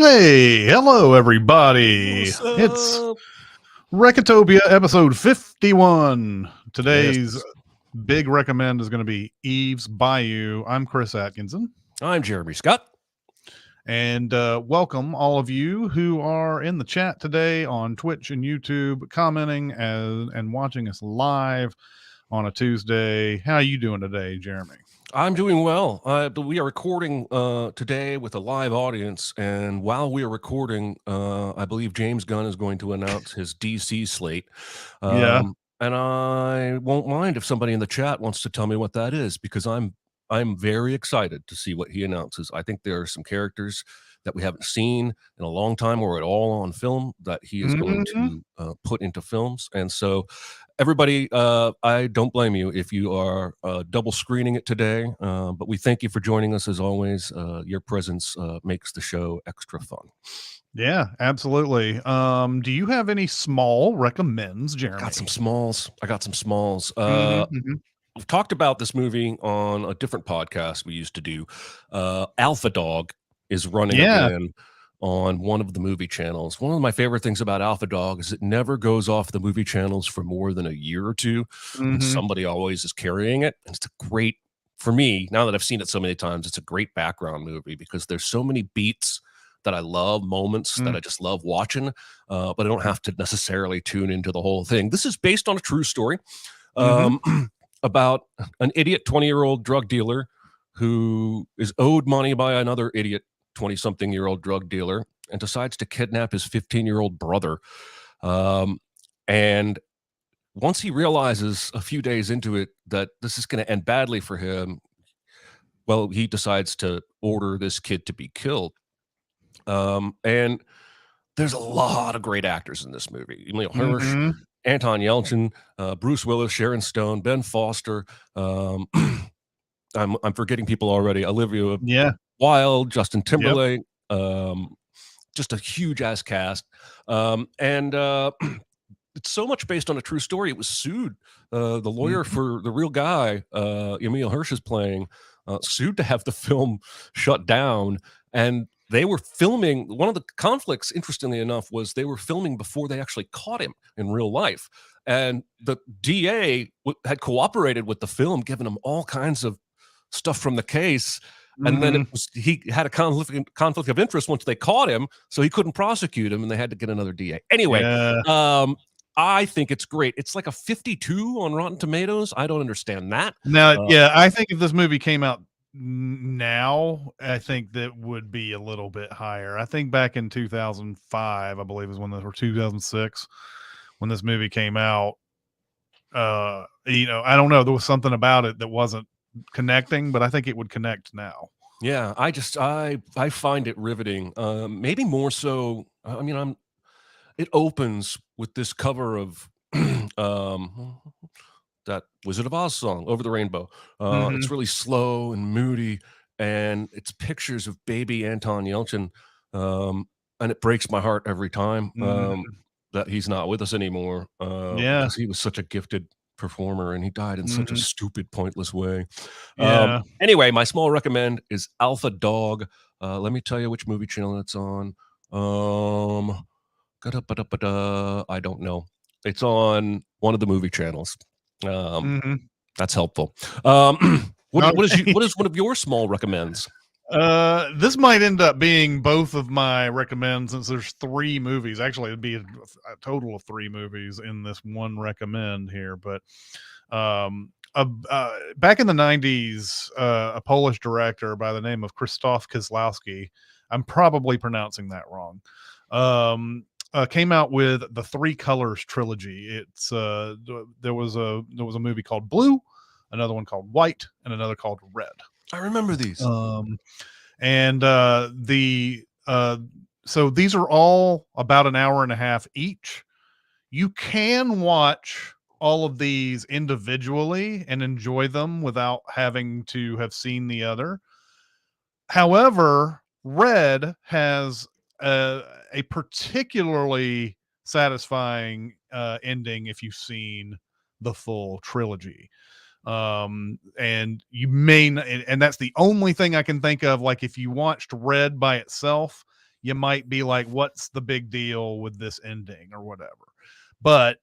Hey, hello everybody. What's It's up? Recotopia episode 51. Yes, Today's big recommend is going to be Eve's Bayou. I'm Chris Atkinson. I'm Jeremy Scott. And welcome all of you who are in the chat today on Twitch and YouTube, commenting and watching us live on a Tuesday. How are you doing today, Jeremy? I'm doing well. We are recording today with a live audience, and while we are recording, I believe James Gunn is going to announce his DC slate. Yeah. And I won't mind if somebody in the chat wants to tell me what that is, because I'm very excited to see what he announces. I think there are some characters that we haven't seen in a long time or at all on film that he is going to put into films. And so everybody, I don't blame you if you are double screening it today, but we thank you for joining us as always. Your presence makes the show extra fun. Yeah, absolutely. Do you have any small recommends, Jeremy? I got some smalls. Mm-hmm. We've talked about this movie on a different podcast we used to do. Alpha Dog is running Yeah. again on one of the movie channels. One of my favorite things about Alpha Dog is it never goes off the movie channels for more than a year or two, and Mm-hmm. somebody always is carrying it. And it's a great, for me, now that I've seen it so many times, it's a great background movie because there's so many beats that I love, moments that I just love watching, but I don't have to necessarily tune into the whole thing. This is based on a true story. About an idiot 20-year-old drug dealer who is owed money by another idiot 20-something-year-old drug dealer and decides to kidnap his 15-year-old brother. And once he realizes a few days into it that this is going to end badly for him, well, he decides to order this kid to be killed. And there's a lot of great actors in this movie. Emil Hirsch, Anton Yelchin, Bruce Willis, Sharon Stone, Ben Foster. I'm forgetting people already. Olivia Wilde, Justin Timberlake. Just a huge ass cast. And it's so much based on a true story. It was sued. The lawyer for the real guy, Emil Hirsch is playing, sued to have the film shut down. And they were filming. One of the conflicts, interestingly enough, was they were filming before they actually caught him in real life. And the DA had cooperated with the film, giving him all kinds of stuff from the case. And then he had a conflict of interest once they caught him, so he couldn't prosecute him, and they had to get another DA. Anyway, I think it's great. It's like a 52 on Rotten Tomatoes. I don't understand that. Now, I think if this movie came out now, I think that would be a little bit higher. I think back in 2005, I believe is when this, or 2006, when this movie came out. I don't know. There was something about it that wasn't connecting, but I think it would connect now. Yeah, I find it riveting. Maybe more so. I mean, it opens with this cover of that Wizard of Oz song, Over the Rainbow. It's really slow and moody, and it's pictures of baby Anton Yelchin, and it breaks my heart every time that he's not with us anymore, because he was such a gifted performer, and he died in such a stupid, pointless way. Anyway, my small recommend is Alpha Dog. Let me tell you which movie channel it's on. I don't know. It's on one of the movie channels. That's helpful. What is one of your small recommends? This might end up being both of my recommends, since there's three movies. Actually, it'd be a total of three movies in this one recommend here. But back in the 90s, a Polish director by the name of Krzysztof Kieslowski, I'm probably pronouncing that wrong, came out with the Three Colors trilogy. It's there was a movie called Blue, another one called White, and another called Red. I remember these. So these are all about an hour and a half each. You can watch all of these individually and enjoy them without having to have seen the other. However, Red has a particularly satisfying ending if you've seen the full trilogy. And you may and that's the only thing I can think of. Like, if you watched Red by itself, you might be like, what's the big deal with this ending or whatever. But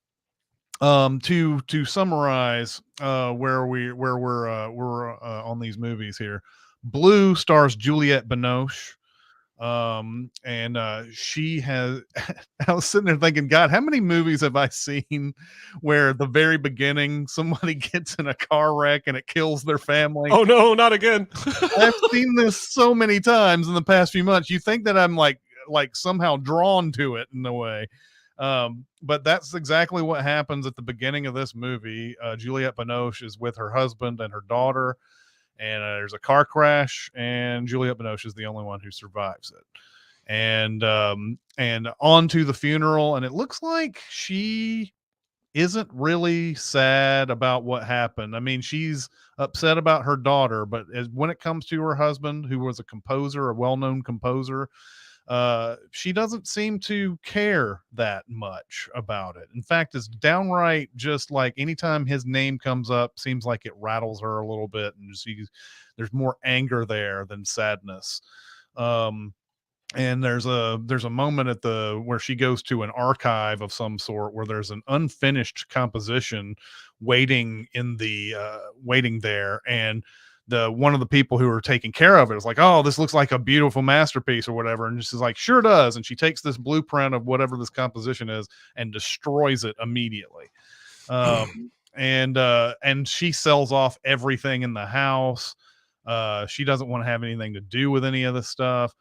to summarize where we're on these movies here. Blue stars Juliette Binoche, and she has I was sitting there thinking, God, how many movies have I seen where the very beginning somebody gets in a car wreck and it kills their family? Oh no, not again. I've seen this so many times in the past few months. You think that I'm like somehow drawn to it in a way. But that's exactly what happens at the beginning of this movie. Juliette Binoche is with her husband and her daughter, and there's a car crash, and Juliette Binoche is the only one who survives it. And on to the funeral, and it looks like she isn't really sad about what happened. I mean, she's upset about her daughter, but when it comes to her husband, who was a composer, a well-known composer, she doesn't seem to care that much about it. In fact, it's downright just like anytime his name comes up, seems like it rattles her a little bit, and there's more anger there than sadness. And there's a moment at the where she goes to an archive of some sort where there's an unfinished composition waiting waiting there, and one of the people who are taking care of it is like, oh, this looks like a beautiful masterpiece or whatever, and she's like, sure does. And she takes this blueprint of whatever this composition is and destroys it immediately. And she sells off everything in the house. She doesn't want to have anything to do with any of this stuff.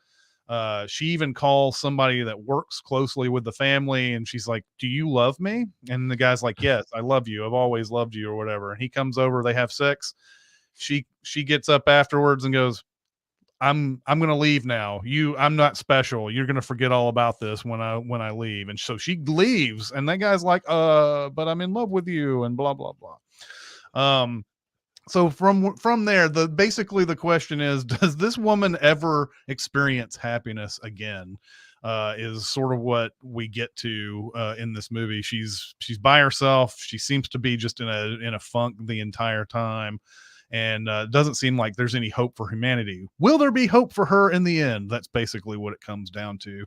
She even calls somebody that works closely with the family, and she's like, do you love me? And the guy's like, yes, I love you, I've always loved you, or whatever. And he comes over, they have sex. She gets up afterwards and goes, I'm gonna leave now. I'm not special. You're gonna forget all about this when I leave. And so she leaves, and that guy's like, but I'm in love with you, and blah blah blah. So from there, basically the question is, does this woman ever experience happiness again? Is sort of what we get to in this movie. She's by herself. She seems to be just in a funk the entire time, and doesn't seem like there's any hope for humanity. Will there be hope for her in the end? That's basically what it comes down to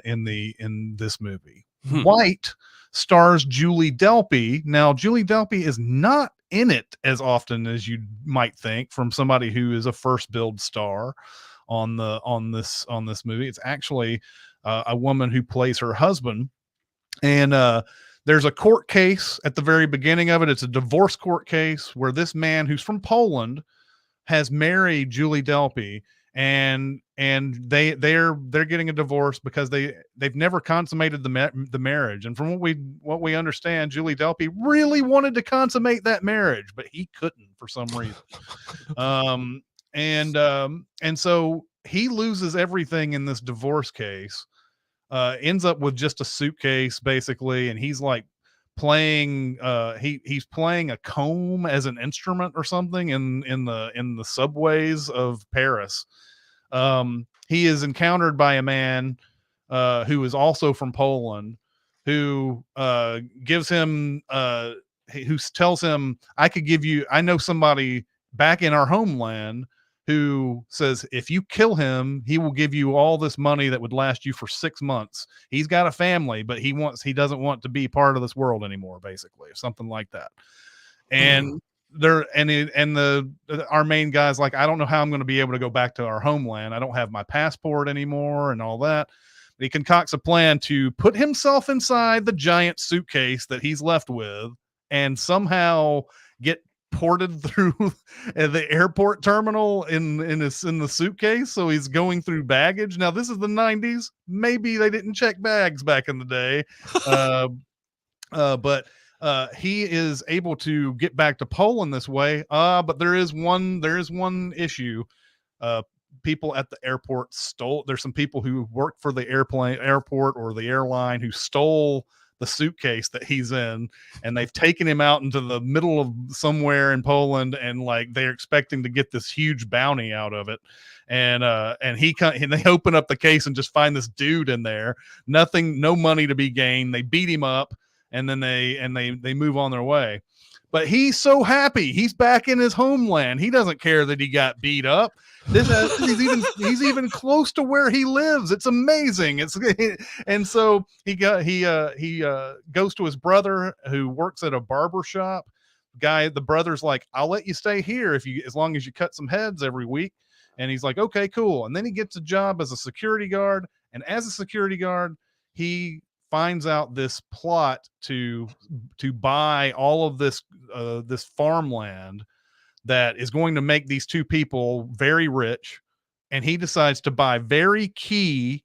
in this movie. White stars Julie Delpy. Now, Julie Delpy is not in it as often as you might think from somebody who is a first build star on this movie. It's actually a woman who plays her husband, and there's a court case at the very beginning of it. It's a divorce court case where this man who's from Poland has married Julie Delpy, and they're getting a divorce because they've never consummated the marriage. And from what we understand, Julie Delpy really wanted to consummate that marriage, but he couldn't for some reason. And so he loses everything in this divorce case, ends up with just a suitcase basically, and he's like playing he's playing a comb as an instrument or something in the subways of Paris. He is encountered by a man who is also from Poland, who gives him who tells him, I know somebody back in our homeland who says if you kill him, he will give you all this money that would last you for 6 months. He's got a family, but he doesn't want to be part of this world anymore, basically, something like that. And our main guy's like, I don't know how I'm going to be able to go back to our homeland. I don't have my passport anymore and all that. But he concocts a plan to put himself inside the giant suitcase that he's left with and somehow get ported through the airport terminal in the suitcase. So he's going through baggage. Now this is the 90s. Maybe they didn't check bags back in the day. But he is able to get back to Poland this way. But there is one issue. People at the airport there's some people who work for the airport or the airline who stole the suitcase that he's in, and they've taken him out into the middle of somewhere in Poland, and like they're expecting to get this huge bounty out of it. And they open up the case and just find this dude in there, no money to be gained. They beat him up, and then they move on their way. but he's so happy. He's back in his homeland. He doesn't care that he got beat up. He's even close to where he lives. It's amazing. And so he goes to his brother who works at a barber shop. The brother's like, I'll let you stay here as long as you cut some heads every week. And he's like, okay, cool. And then he gets a job as a security guard. And as a security guard, he finds out this plot to buy all of this farmland that is going to make these two people very rich, and he decides to buy very key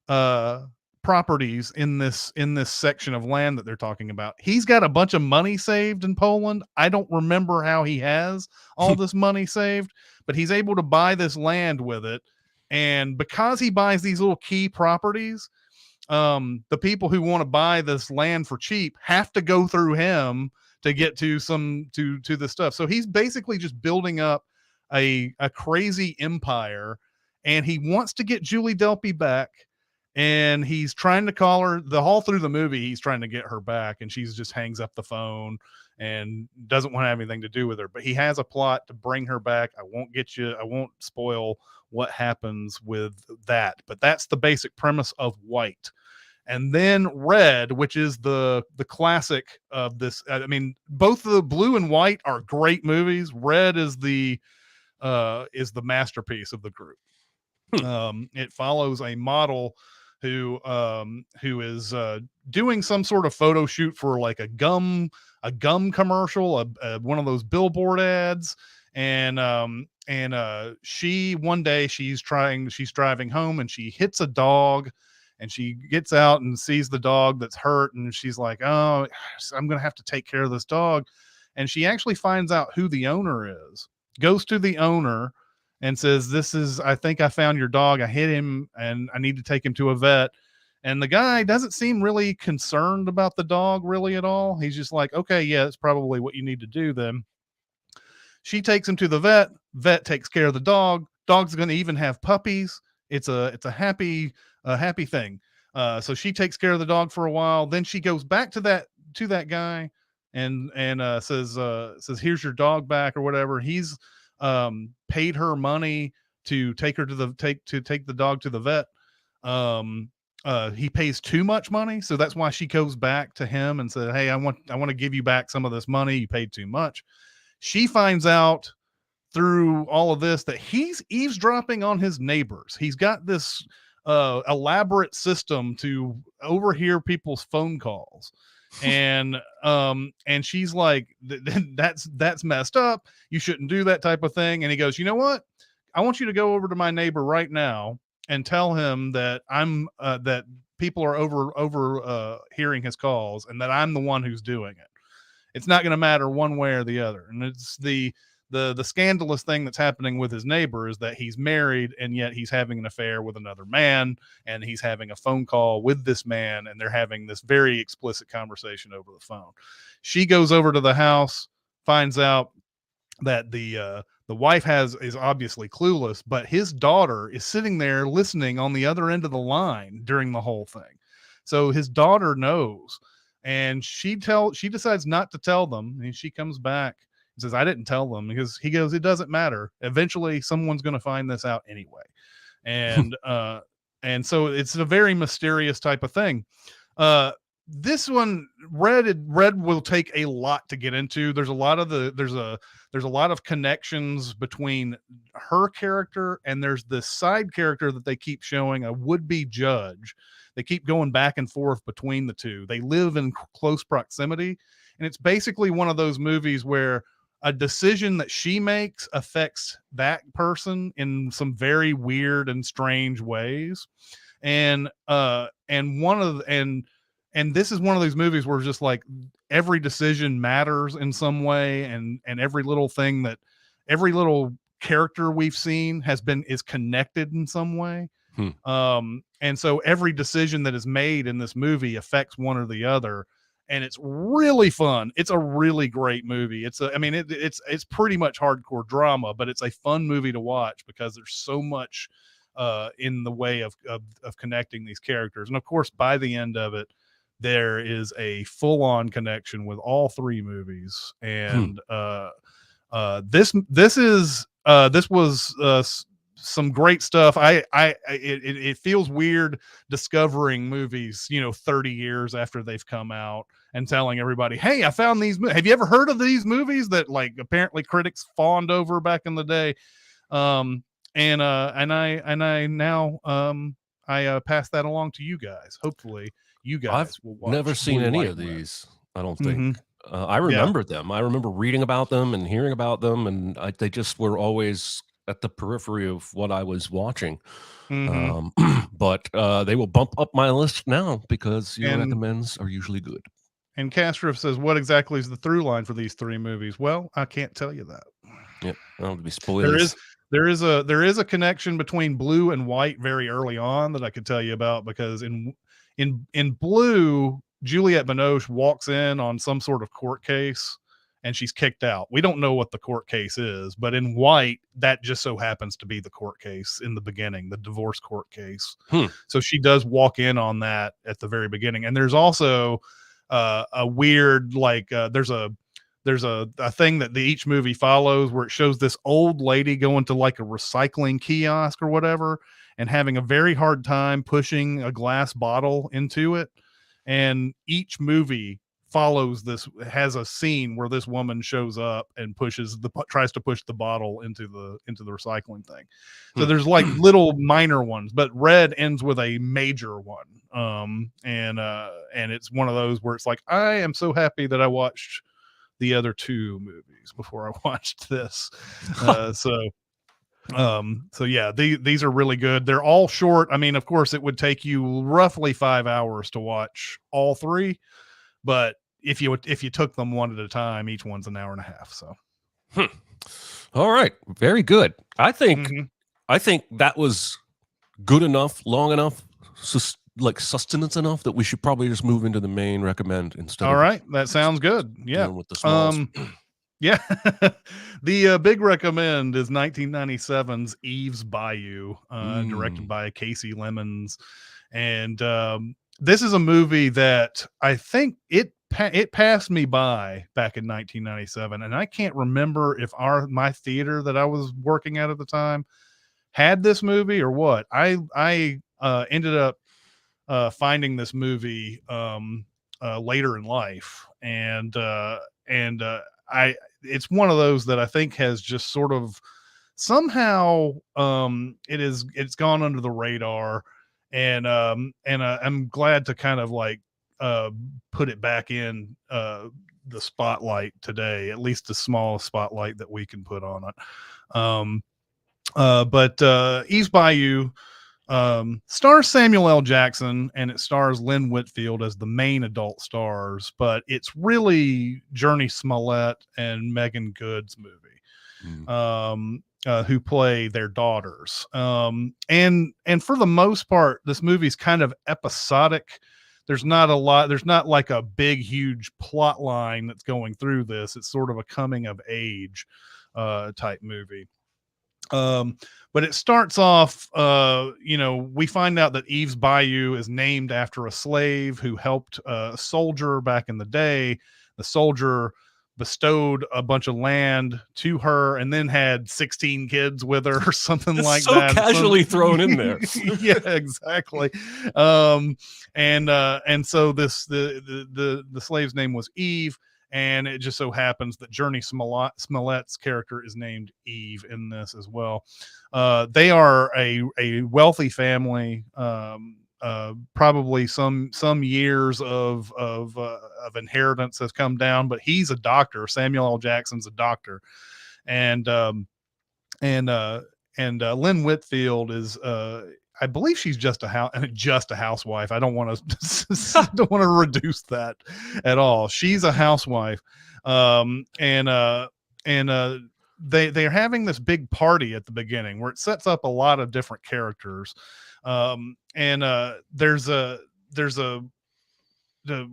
properties in this section of land that they're talking about. He's got a bunch of money saved in Poland. I don't remember how he has all this money saved, but he's able to buy this land with it. And because he buys these little key properties, the people who want to buy this land for cheap have to go through him to get to the stuff. So he's basically just building up a crazy empire, and he wants to get Julie Delpy back, and he's trying to call her all through the movie. He's trying to get her back, and she just hangs up the phone and doesn't want to have anything to do with her. But he has a plot to bring her back. I won't spoil what happens with that, but that's the basic premise of White. And then Red, which is the classic of this. I mean, both the Blue and White are great movies. Red is the masterpiece of the group. It follows a model who is doing some sort of photo shoot for like a gum commercial, one of those billboard ads. And she one day she's driving home, and she hits a dog, and she gets out and sees the dog that's hurt, and she's like, oh, I'm gonna have to take care of this dog. And she actually finds out who the owner is, goes to the owner and says, I think I found your dog. I hit him and I need to take him to a vet. And the guy doesn't seem really concerned about the dog really at all. He's just like, okay, yeah, that's probably what you need to do then. She takes him to the vet. Vet takes care of the dog. Dog's going to even have puppies. It's a happy thing. So she takes care of the dog for a while. Then she goes back to that guy and says, here's your dog back or whatever. He's paid her money to take her to take the dog to the vet. He pays too much money, so that's why she goes back to him and said, hey, I want to give you back some of this money. You paid too much. She finds out through all of this that he's eavesdropping on his neighbors. He's got this elaborate system to overhear people's phone calls. And she's like, that's messed up. You shouldn't do that type of thing. And he goes, you know what? I want you to go over to my neighbor right now and tell him that that people are over hearing his calls, and that I'm the one who's doing it. It's not going to matter one way or the other. And it's the scandalous thing that's happening with his neighbor is that he's married, and yet he's having an affair with another man, and he's having a phone call with this man, and they're having this very explicit conversation over the phone. She goes over to the house, finds out that the wife is obviously clueless, but his daughter is sitting there listening on the other end of the line during the whole thing. So his daughter knows, and she decides not to tell them. And she comes back and says, I didn't tell them, because he goes, it doesn't matter. Eventually someone's going to find this out anyway. And, and so it's a very mysterious type of thing. This one, Red will take a lot to get into. There's a lot of connections between her character, and there's this side character that they keep showing, a would-be judge. They keep going back and forth between the two. They live in close proximity, and it's basically one of those movies where a decision that she makes affects that person in some very weird and strange ways. And this is one of those movies where just like every decision matters in some way, and every little thing every little character we've seen is connected in some way. And so every decision that is made in this movie affects one or the other, and it's really fun. It's a really great movie. It's pretty much hardcore drama, but it's a fun movie to watch because there's so much in the way of connecting these characters. And of course, by the end of it, there is a full-on connection with all three movies. And this was some great stuff. It feels weird discovering movies, 30 years after they've come out and telling everybody, hey, I found these. Have you ever heard of these movies that like apparently critics fawned over back in the day? And I now I pass that along to you guys. Hopefully you guys will watch. Never seen Blue, any White, of and Red. these. I don't think. I Yeah. remember them. I remember reading about them and hearing about them, and they just were always at the periphery of what I was watching. But they will bump up my list now because your recommends are usually good. And Castro says, what exactly is the through line for these three movies? Well, I can't tell you that. Yep, that'll be spoilers. There is a connection between Blue and White very early on that I could tell you about, because in Blue, Juliette Binoche walks in on some sort of court case and she's kicked out. We don't know what the court case is, but in White, that just so happens to be the court case in the beginning, the divorce court case. So she does walk in on that at the very beginning. And there's also a weird, like, there's a thing that each movie follows where it shows this old lady going to like a recycling kiosk or whatever and having a very hard time pushing a glass bottle into it. And each movie follows this, has a scene where this woman shows up and tries to push the bottle into the recycling thing. So there's like little minor ones, but Red ends with a major one. And it's one of those where it's like, I am so happy that I watched the other two movies before I watched this. So yeah, these are really good. They're all short. I mean, of course it would take you roughly 5 hours to watch all three, but if you took them one at a time, each one's an hour and a half. So all right, very good. I think that was good enough, long enough, like sustenance enough that we should probably just move into the main recommend instead. All right, that sounds good. Yeah. With the smalls. Yeah. The big recommend is 1997's Eve's Bayou, directed by Casey Lemons. And this is a movie that I think it passed me by back in 1997, and I can't remember if my theater that I was working at the time had this movie or what. I ended up finding this movie later in life, and it's one of those that I think has just sort of somehow it's gone under the radar, and I'm glad to kind of like put it back in the spotlight today, at least the smallest spotlight that we can put on it. But Eve's Bayou stars Samuel L. Jackson, and it stars Lynn Whitfield as the main adult stars, but it's really Journey Smollett and Megan Good's movie, who play their daughters. And for the most part, this movie's kind of episodic. There's not like a big, huge plot line that's going through this. It's sort of a coming of age type movie. But it starts off, we find out that Eve's Bayou is named after a slave who helped a soldier back in the day. The soldier bestowed a bunch of land to her and then had 16 kids with her or something like so that. Casually thrown in there. Yeah, exactly. And so the slave's name was Eve. And it just so happens that Journey Smollett's character is named Eve in this as well. They are a wealthy family, probably some years of inheritance has come down, but he's a doctor. Samuel L. Jackson's a doctor, and Lynn Whitfield is I believe she's just a housewife. I don't want to reduce that at all. She's a housewife. They're having this big party at the beginning where it sets up a lot of different characters. There's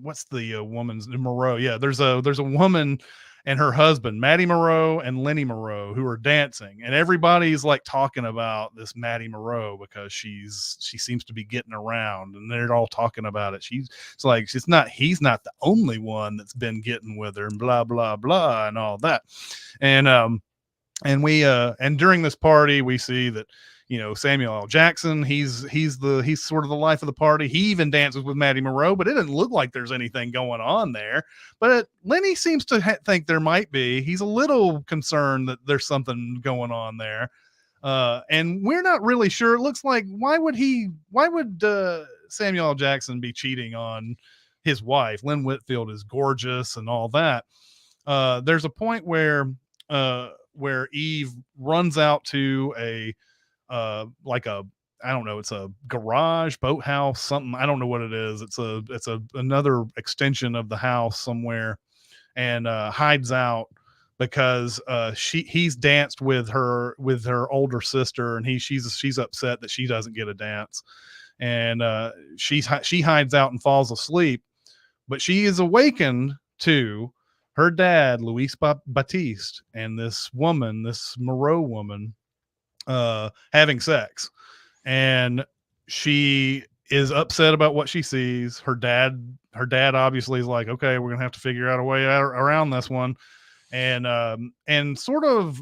what's the woman's Moreau? Yeah, there's a woman and her husband, Maddie Moreau and Lenny Moreau, who are dancing. And everybody's like talking about this Maddie Moreau because she seems to be getting around, and they're all talking about it. It's like, he's not the only one that's been getting with her, and blah, blah, blah, and all that. And and during this party, we see that, Samuel L. Jackson, he's sort of the life of the party. He even dances with Maddie Moreau, but it doesn't look like there's anything going on there. But Lenny seems to think there might be. He's a little concerned that there's something going on there. And we're not really sure. It looks like, why would Samuel L. Jackson be cheating on his wife? Lynn Whitfield is gorgeous and all that. There's a point where Eve runs out to I don't know, it's a garage, boathouse, something. I don't know what it is. It's another extension of the house somewhere, and hides out because he's danced with her older sister, and she's upset that she doesn't get a dance, and she hides out and falls asleep, but she is awakened to her dad, Luis Batiste, and this Moreau woman, having sex. And she is upset about what she sees. Her dad obviously is like, okay, we're gonna have to figure out a way around this one. And sort of,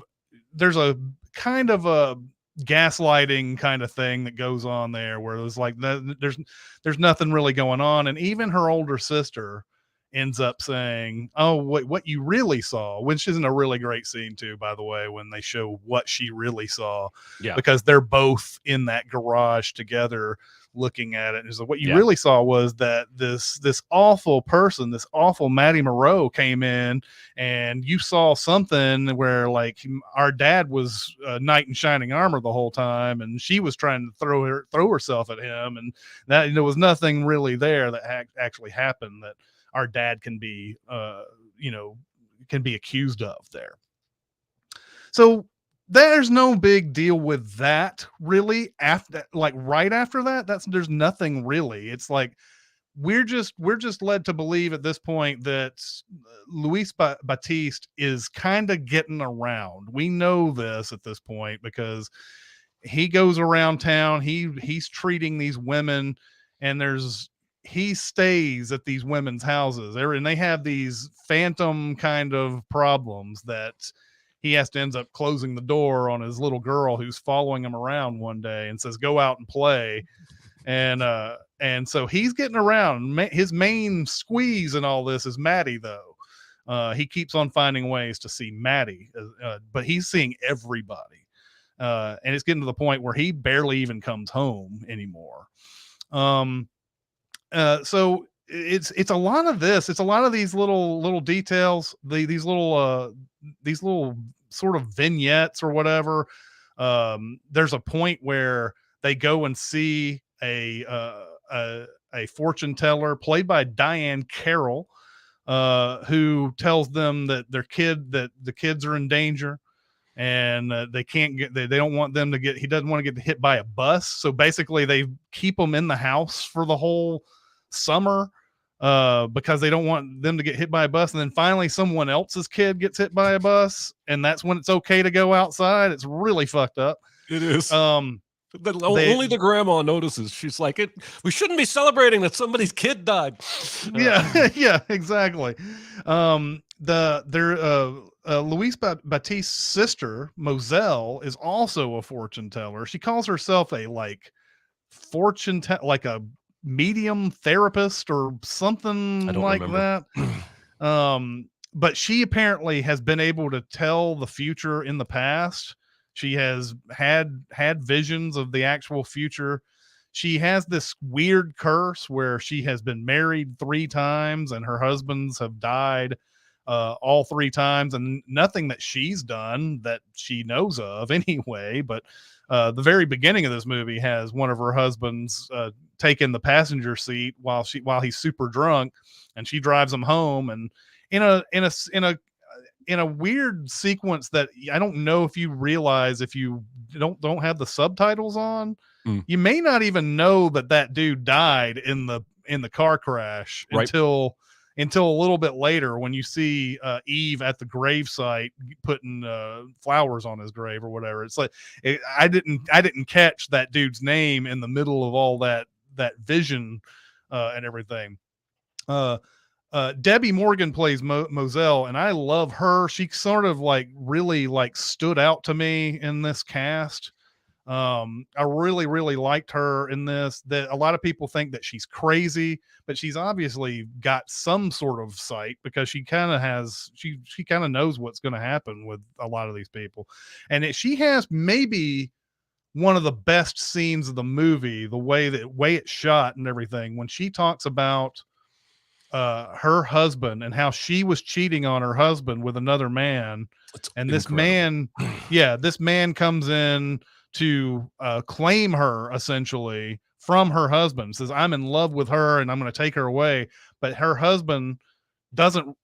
there's a kind of a gaslighting kind of thing that goes on there, where there's like, there's nothing really going on. And even her older sister ends up saying, oh, what you really saw, which isn't a really great scene too, by the way, when they show what she really saw. Yeah. Because they're both in that garage together looking at it. And so what you really saw was that this awful person, this awful Maddie Moreau, came in, and you saw something where, like, our dad was knight in shining armor the whole time, and she was trying to throw herself at him, and that there was nothing really there that actually happened that our dad can be accused of there. So there's no big deal with that really. Right after that, there's nothing really. It's like we're just led to believe at this point that Luis Batiste is kind of getting around. We know this at this point because he goes around town. He's treating these women, and he stays at these women's houses, and they have these phantom kind of problems that he ends up closing the door on his little girl who's following him around one day and says, go out and play. And so he's getting around. His main squeeze in all this is Maddie, though. He keeps on finding ways to see Maddie, but he's seeing everybody. And it's getting to the point where he barely even comes home anymore. So it's a lot of this. It's a lot of these little details, these little sort of vignettes or whatever. There's a point where they go and see a fortune teller played by Diane Carroll, who tells them that the kids are in danger, and they can't get, they don't want them to get, he doesn't want to get hit by a bus. So basically they keep them in the house for the whole summer, because they don't want them to get hit by a bus. And then finally someone else's kid gets hit by a bus, and that's when it's okay to go outside. It's really fucked up. It is. Only the grandma notices. She's like, we shouldn't be celebrating that somebody's kid died. Yeah, exactly. Luis Batiste's sister, Moselle, is also a fortune teller. She calls herself a like a medium therapist or something like that. But she apparently has been able to tell the future in the past. She has had visions of the actual future. She has this weird curse where she has been married 3 times and her husbands have died all 3 times, and nothing that she's done that she knows of anyway. But the very beginning of this movie has one of her husbands taken the passenger seat while he's super drunk, and she drives him home. And in a weird sequence that I don't know if you realize, if you don't have the subtitles on, you may not even know that dude died in the car crash until a little bit later when you see Eve at the gravesite putting flowers on his grave or whatever. It's like I didn't catch that dude's name in the middle of all that vision and everything. Debbie Morgan plays Moselle, and I love her. She sort of like really like stood out to me in this cast. I really liked her in this. That a lot of people think that she's crazy, but she's obviously got some sort of sight, because she kind of has, she kind of knows what's going to happen with a lot of these people. And she has maybe one of the best scenes of the movie, the way it's shot and everything, when she talks about her husband and how she was cheating on her husband with another man. It's and incredible. this man comes in to claim her essentially from her husband, says, I'm in love with her and I'm going to take her away. But her husband doesn't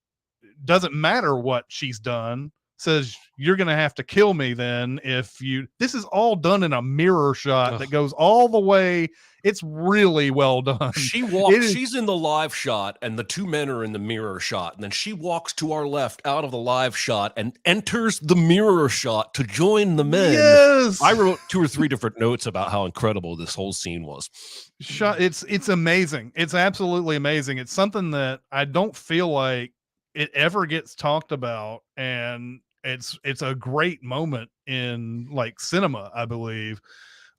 matter what she's done, says, you're going to have to kill me then if you. This is all done in a mirror shot that goes all the way. It's really well done. She walks, she's in the live shot and the two men are in the mirror shot. And then she walks to our left out of the live shot and enters the mirror shot to join the men. Yes. I wrote 2 or 3 different notes about how incredible this whole scene was. It's amazing. It's absolutely amazing. It's something that I don't feel like it ever gets talked about. And it's a great moment in like cinema, I believe.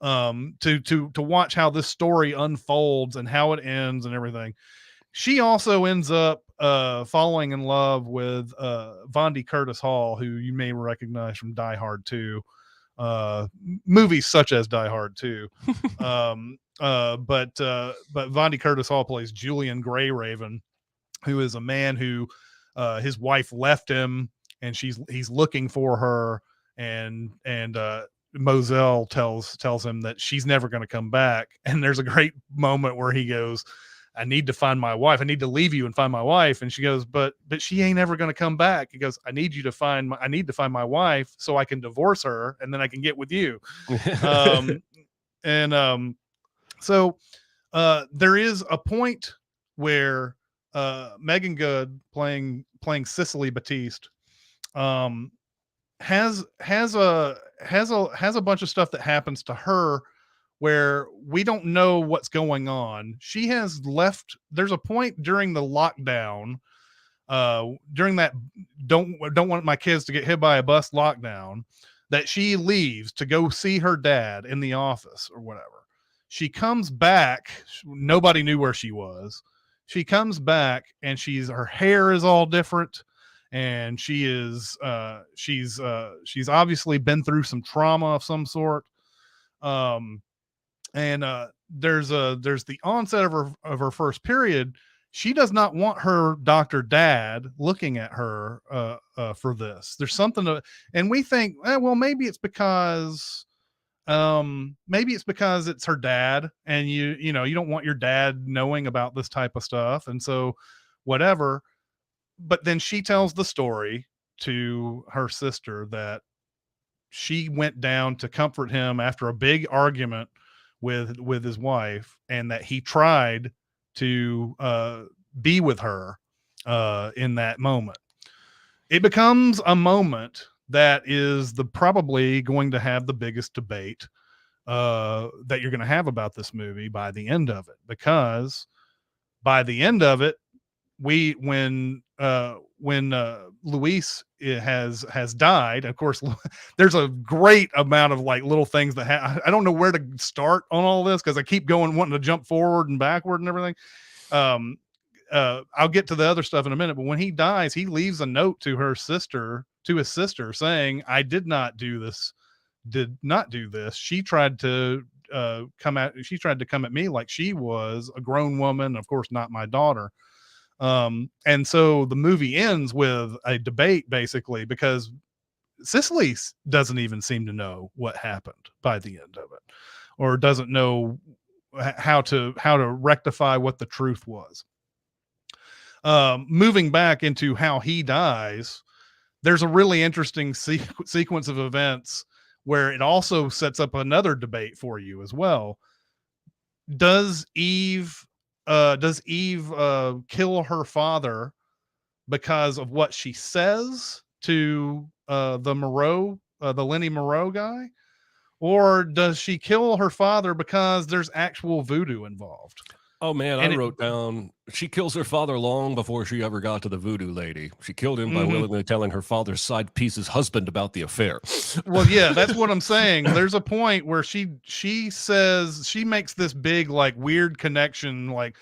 To watch how this story unfolds and how it ends and everything. She also ends up falling in love with Vondi Curtis Hall, who you may recognize from Die Hard 2, movies such as Die Hard 2. But Vondi Curtis Hall plays Julian Greyraven, who is a man who his wife left him, and he's looking for her, and Moselle tells him that she's never going to come back. And there's a great moment where he goes, I need to find my wife. I need to leave you and find my wife. And she goes, but she ain't ever going to come back. He goes, I need to find my wife so I can divorce her and then I can get with you. So there is a point where Megan Good playing Cicely Batiste has a bunch of stuff that happens to her where we don't know what's going on. She has left. There's a point during the lockdown, during that don't want my kids to get hit by a bus lockdown, that she leaves to go see her dad in the office or whatever. She comes back. Nobody knew where she was. She comes back and her hair is all different. And she's obviously been through some trauma of some sort. There's the onset of her first period. She does not want her doctor dad looking at her for this. There's something and we think, well, maybe it's because it's her dad, and you don't want your dad knowing about this type of stuff, and so whatever. But then she tells the story to her sister that she went down to comfort him after a big argument with his wife, and that he tried to be with her in that moment. It becomes a moment that is probably going to have the biggest debate that you're going to have about this movie by the end of it, because by the end of it, when Luis has died, of course, there's a great amount of like little things that I don't know where to start on all this, because I keep wanting to jump forward and backward and everything. I'll get to the other stuff in a minute, but when he dies, he leaves a note to his sister saying, I did not do this. She tried to come at me like she was a grown woman, of course not my daughter. And so the movie ends with a debate, basically, because Cicely doesn't even seem to know what happened by the end of it, or doesn't know how to rectify what the truth was. Moving back into how he dies, there's a really interesting sequence of events where it also sets up another debate for you as well. Does Eve does Eve kill her father because of what she says to the Lenny Moreau guy? Or does she kill her father because there's actual voodoo involved? Oh man, I And it wrote down she kills her father long before she ever got to the voodoo lady. She killed him by Mhm. willingly telling her father's side piece's husband about the affair. Well, yeah, that's what I'm saying. There's a point where she says she makes this big like weird connection, like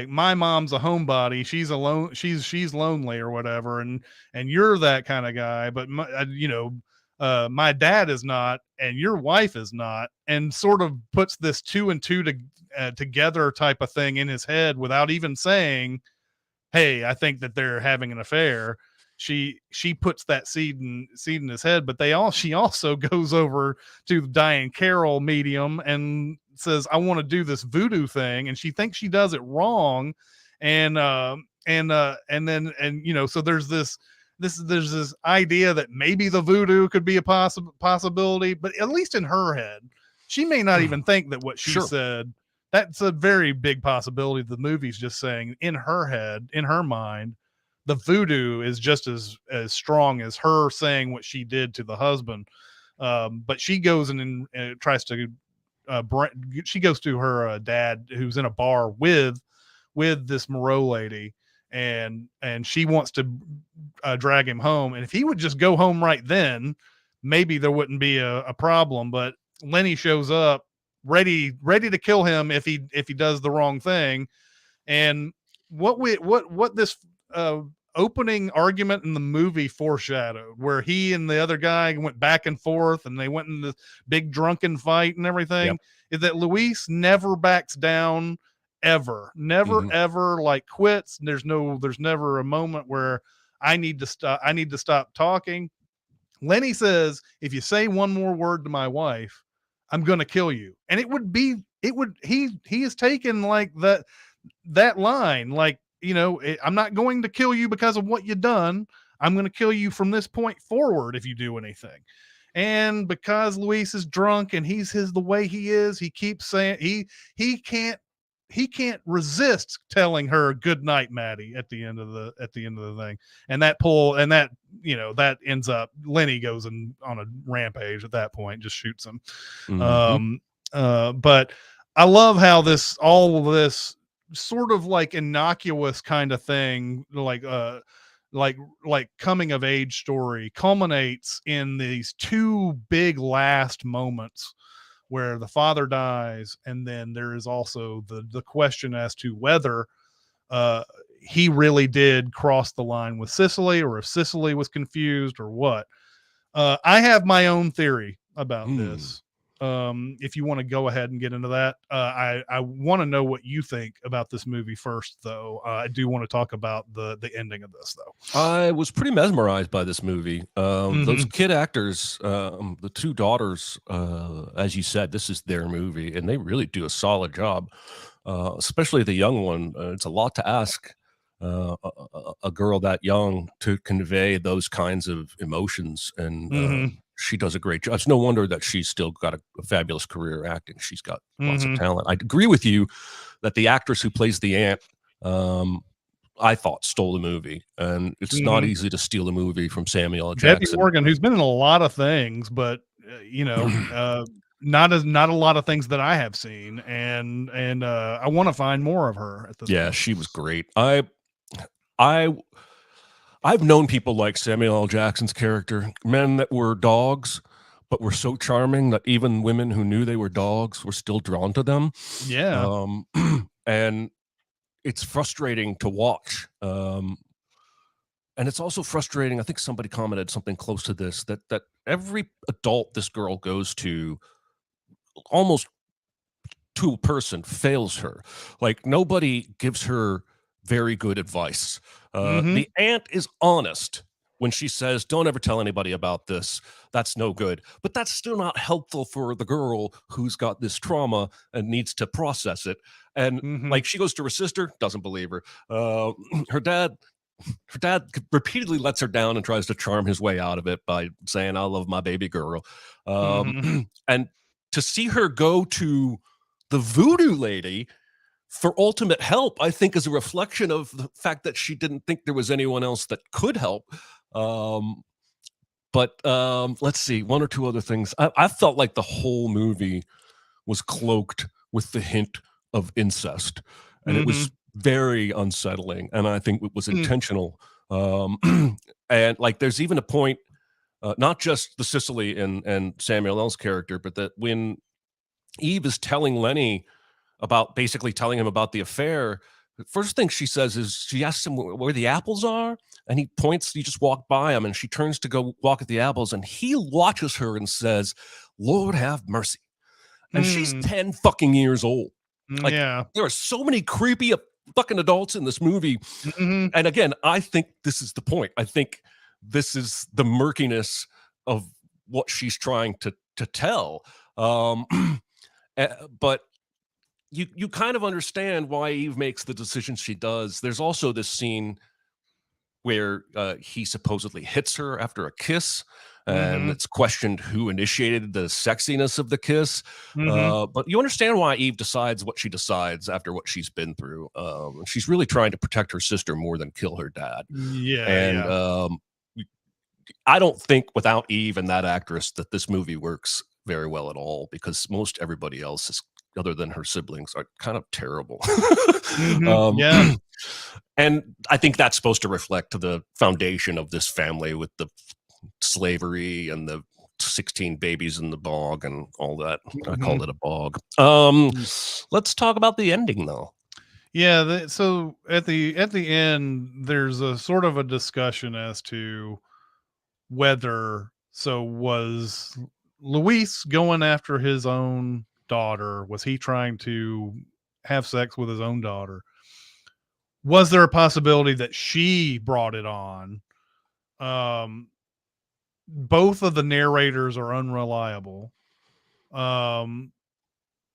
my mom's a homebody, she's alone, she's lonely or whatever, and you're that kind of guy, but my dad is not, and your wife is not, and sort of puts this two and two together type of thing in his head without even saying, hey, I think that they're having an affair. She puts that seed in his head, but she also goes over to the Diane Carroll medium and says, I want to do this voodoo thing, and she thinks she does it wrong. And so there's this idea that maybe the voodoo could be a possibility, but at least in her head, she may not even think that what she Sure. said, that's a very big possibility. The movie's just saying in her head, in her mind, the voodoo is just as strong as her saying what she did to the husband. But she goes and tries to she goes to her dad, who's in a bar with this Moreau lady, and she wants to drag him home. And if he would just go home right then, maybe there wouldn't be a problem. But Lenny shows up ready to kill him if he does the wrong thing. And what this opening argument in the movie foreshadowed, where he and the other guy went back and forth and they went in this big drunken fight and Yep. everything, is that Luis never backs down, ever, never ever like quits. There's never a moment where I need to stop talking. Lenny says, if you say one more word to my wife, I'm going to kill you. And he has taken like that line, like, I'm not going to kill you because of what you've done. I'm going to kill you from this point forward if you do anything. And because Luis is drunk and the way he is, he keeps saying he can't resist telling her good night, Maddie, at the end of the thing. And that ends up, Lenny goes on a rampage at that point, just shoots him. But I love how all of this sort of like innocuous kind of thing, like coming of age story, culminates in these two big last moments where the father dies, and then there is also the question as to whether he really did cross the line with Sicily, or if Sicily was confused or what. I have my own theory about this. If you want to go ahead and get into that, I want to know what you think about this movie first, though. I do want to talk about the ending of this, though. I was pretty mesmerized by this movie. Those kid actors, the two daughters, as you said, this is their movie, and they really do a solid job. Especially the young one. It's a lot to ask a girl that young to convey those kinds of emotions, and she does a great job. It's no wonder that she's still got a fabulous career acting. She's got lots of talent. I agree with you that the actress who plays the aunt, I thought, stole the movie, and it's not easy to steal a movie from Samuel L. Debbie Jackson. Morgan, who's been in a lot of things, but not a lot of things that I have seen, and I want to find more of her at this point. She was great. I've known people like Samuel L. Jackson's character, men that were dogs, but were so charming that even women who knew they were dogs were still drawn to them. Yeah. And it's frustrating to watch. And it's also frustrating. I think somebody commented something close to this, that every adult this girl goes to, almost to a person, fails her. Like, nobody gives her very good advice. The aunt is honest when she says, don't ever tell anybody about this. That's no good. But that's still not helpful for the girl who's got this trauma and needs to process it. And like, she goes to her sister, doesn't believe her. Her dad repeatedly lets her down and tries to charm his way out of it by saying, I love my baby girl. And to see her go to the voodoo lady for ultimate help, I think is a reflection of the fact that she didn't think there was anyone else that could help. Um, but let's see, one or two other things. I felt like the whole movie was cloaked with the hint of incest, and it was Mhm. very unsettling, and I think it was Mm. intentional. Um, and like, there's even a point, not just the Sicily and Samuel L's character, but that when Eve is telling Lenny about basically telling him about the affair, the first thing she says is she asks him where the apples are, and he points. You just walk by him, and she turns to go walk at the apples, and he watches her and says, "Lord have mercy." And she's Hmm. 10 fucking years old. Like, Yeah. there are so many creepy fucking adults in this movie. Mhm. And again, I think this is the point. I think this is the murkiness of what she's trying to tell. Um, but you kind of understand why Eve makes the decisions she does. There's also this scene where he supposedly hits her after a kiss, and Mhm. it's questioned who initiated the sexiness of the kiss. Mhm. But you understand why Eve decides what she decides after what she's been through. She's really trying to protect her sister more than kill her dad. Yeah, And yeah. I don't think without Eve and that actress that this movie works very well at all, because most everybody else is, other than her siblings, are kind of terrible. Mhm. um, Yeah. and I think that's supposed to reflect the foundation of this family with the slavery and the 16 babies in the bog and all that. I Mhm. called it a bog. Mm. Let's talk about the ending though. Yeah, so at the end, there's a sort of a discussion as to whether was Luis going after his own daughter? Was he trying to have sex with his own daughter? Was there a possibility that she brought it on? Um, both of the narrators are unreliable. Um,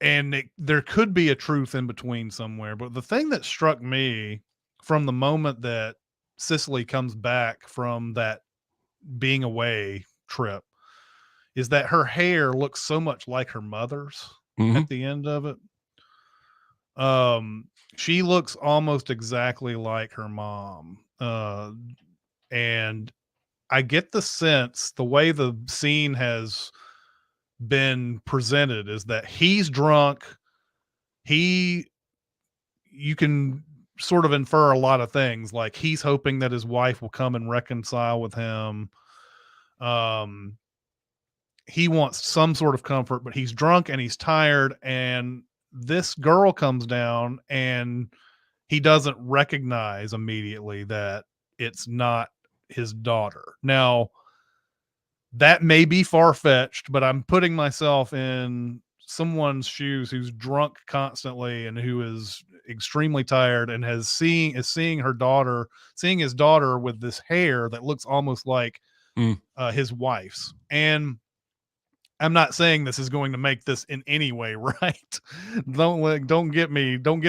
and there could be a truth in between somewhere. But the thing that struck me from the moment that Cicely comes back from that being away trip is that her hair looks so much like her mother's Mhm. at the end of it. Um, she looks almost exactly like her mom. And I get the sense the way the scene has been presented is that he's drunk. He You can sort of infer a lot of things, like he's hoping that his wife will come and reconcile with him. Um, he wants some sort of comfort, but he's drunk and he's tired. And this girl comes down and he doesn't recognize immediately that it's not his daughter. Now, that may be far fetched, but I'm putting myself in someone's shoes who's drunk constantly and who is extremely tired and seeing her daughter, seeing his daughter with this hair that looks almost like Mm. his wife's. And I'm not saying this is going to make this in any way right. Don't get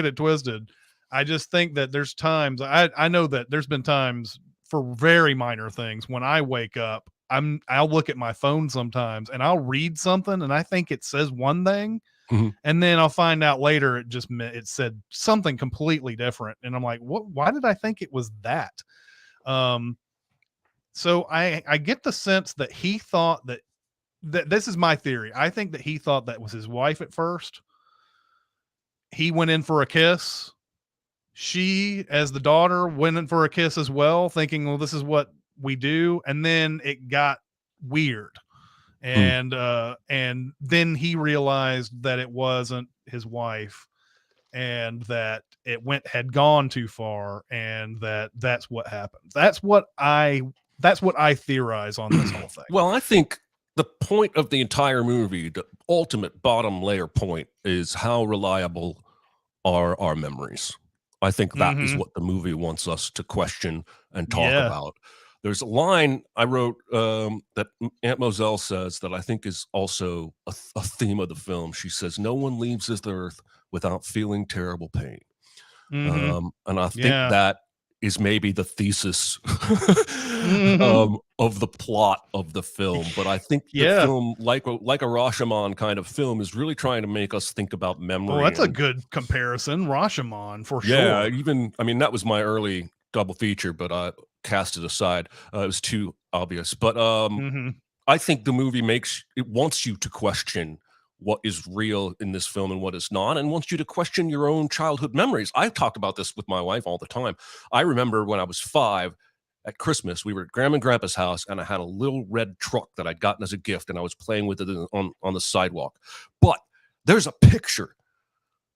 it twisted. I just think that there's times I know that there's been times for very minor things when I wake up, I'll look at my phone sometimes and I'll read something and I think it says one thing Mhm. and then I'll find out later it said something completely different and I'm like, "What why did I think it was that?" Um so I get the sense that he thought that this is my theory. I think that he thought that was his wife at first. He went in for a kiss. She, as the daughter, went in for a kiss as well, thinking, well, this is what we do. And then it got weird. Mm. And then he realized that it wasn't his wife and that had gone too far and that's what happened. That's what I theorize on this whole thing. Well, I think the point of the entire movie, the ultimate bottom layer point, is how reliable are our memories. I think that is Mhm. what the movie wants us to question and talk Yeah. about. There's a line I wrote that Aunt Moselle says that I think is also a theme of the film. She says, "No one leaves this earth without feeling terrible pain." Mhm. And I think Yeah. that is maybe the thesis Mhm. of the plot of the film. But I think the Yeah. film, like a Rashomon kind of film, is really trying to make us think about Oh, memory. that's a And good comparison, Rashomon, for yeah, sure. even, I mean, that was my early double feature, but I cast it aside. It was too obvious. But Mhm. I think the movie it wants you to question what is real in this film and what is not, and wants you to question your own childhood memories. I talked about this with my wife all the time. I remember when I was 5 at Christmas, we were at Grandma and Grandpa's house, and I had a little red truck that I'd gotten as a gift, and I was playing with it on the sidewalk. But there's a picture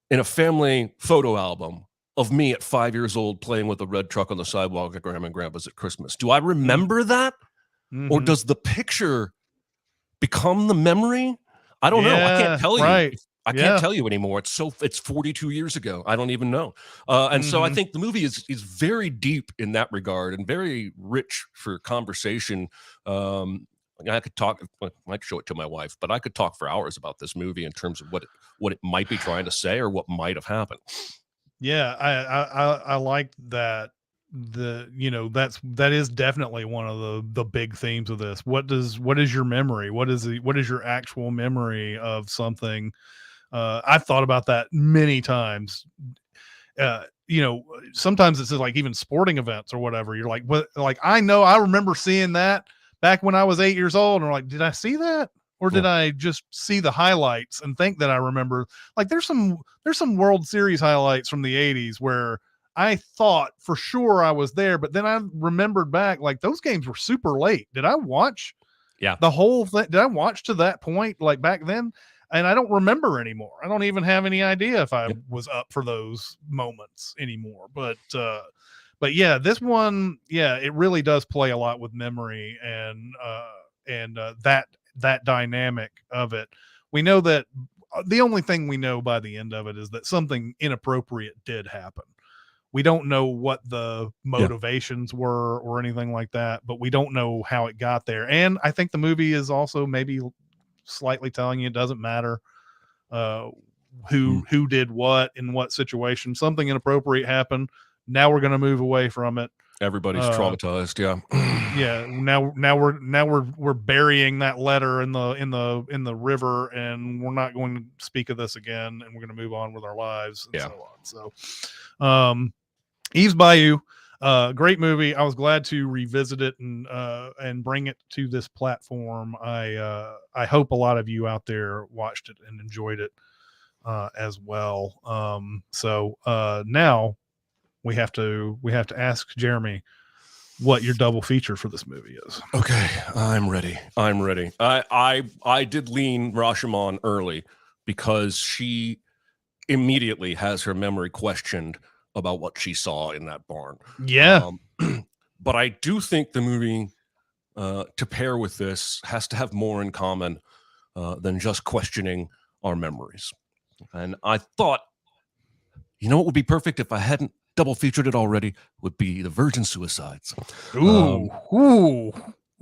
in a family photo album of me at 5 years old playing with a red truck on the sidewalk at Grandma and Grandpa's at Christmas. Do I Mm. remember that? Or Mhm. does the picture become the memory? I don't know. I can't Yeah, tell you. right. I can't Yeah. tell you anymore. It's 42 years ago. I don't even know. And so I Mhm. think the movie is very deep in that regard and very rich for conversation. I could talk. I might show it to my wife, but I could talk for hours about this movie in terms of what it might be trying to say or what might have happened. Yeah, I like that. That is definitely one of the big themes of this. What is your memory? What is your actual memory of something? I've thought about that many times. Sometimes it's like even sporting events or whatever. You're like, what? Like I remember seeing that back when I was 8 years old, and we're like, did I see that? Or did Yeah. I just see the highlights and think that I remember? Like there's some World Series highlights from the 80s where I thought for sure I was there, but then I remembered back like those games were super late. Did I watch Yeah. the whole thing? Did I watch to that point like back then? And I don't remember anymore. I don't even have any idea if I Yep. was up for those moments anymore. But yeah, this one, yeah, it really does play a lot with memory and that dynamic of it. We know that the only thing we know by the end of it is that something inappropriate did happen. We don't know what the Yeah. motivations were or anything like that, but we don't know how it got there. And I think the movie is also maybe slightly telling you it doesn't matter uh, Mm. who did what in what situation. Something inappropriate happened. Now we're going to move away from it. Everybody's Uh, traumatized. Yeah. yeah. Now we're burying that letter in the river, and we're not going to speak of this again, and we're going to move on with our lives and Yeah. so on. So, Eve's Bayou, great movie. I was glad to revisit it and bring it to this platform. I hope a lot of you out there watched it and enjoyed it as well. So now we have to ask Jeremy what your double feature for this movie is. Okay, I'm ready. I'm ready. I did lean Rashomon early because she immediately has her memory questioned about what she saw in that barn. Yeah. Um, but I do think the movie, to pair with this, has to have more in common than just questioning our memories. And I thought, what would be perfect if I hadn't double featured it already? Would be the Virgin Suicides. Ooh. Ooh.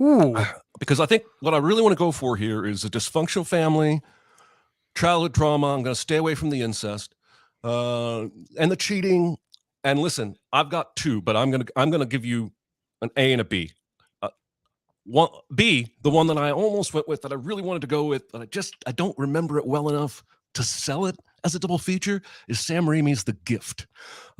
Ooh. Because I think what I really want to go for here is a dysfunctional family, childhood trauma. I'm going to stay away from the incest and the cheating. And listen, I've got two, but I'm gonna give you an A and a B. One B, the one that I almost went with, that I really wanted to go with, but I don't remember it well enough to sell it as a double feature, is Sam Raimi's The Gift.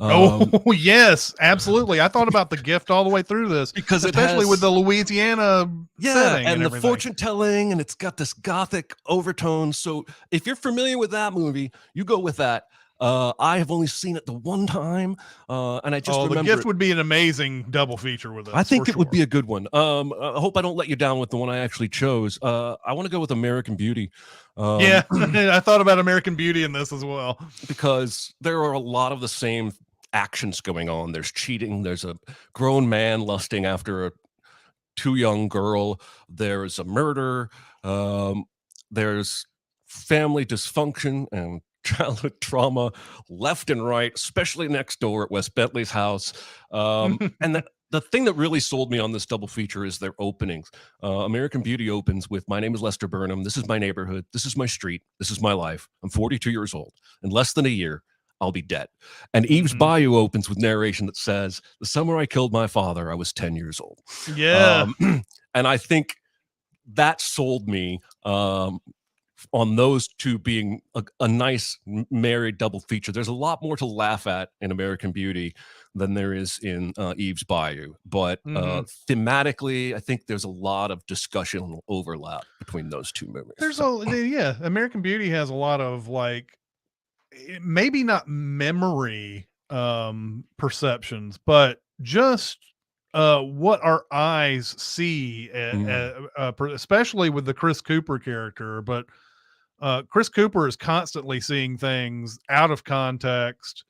Oh yes, absolutely. I thought about The Gift all the way through this, Because it especially with has, the Louisiana setting and and the everything. fortune telling, and it's got this gothic overtone. So if you're familiar with that movie, you go with that. I have only seen it the one time, and I just Oh, The remember Gift it. would be an amazing double feature with I us for think it would sure. be a good one. I hope I don't let you down with the one I actually chose. I want to go with American Beauty. Yeah, I thought about American Beauty in this as well. Because there are a lot of the same actions going on. There's cheating. There's a grown man lusting after a too young girl. There's a murder. Um, there's family dysfunction and childhood trauma left and right, especially next door at Wes Bentley's house. And the thing that really sold me on this double feature is their openings. American Beauty opens with, "My name is Lester Burnham. This is my neighborhood. This is my street. This is my life. I'm 42 years old. In less than a year, I'll be dead. And Eve's Bayou opens with narration that says, "The summer I killed my father, I was 10 years old." Yeah. And I think that sold me on those two being a nice married double feature. There's a lot more to laugh at in American Beauty than there is in Eve's Bayou. But thematically, I think there's a lot of discussion overlap between those two movies. There's American Beauty has a lot of like, maybe not memory perceptions, but just what our eyes see, especially with the Chris Cooper character. But Chris Cooper is constantly seeing things out of context.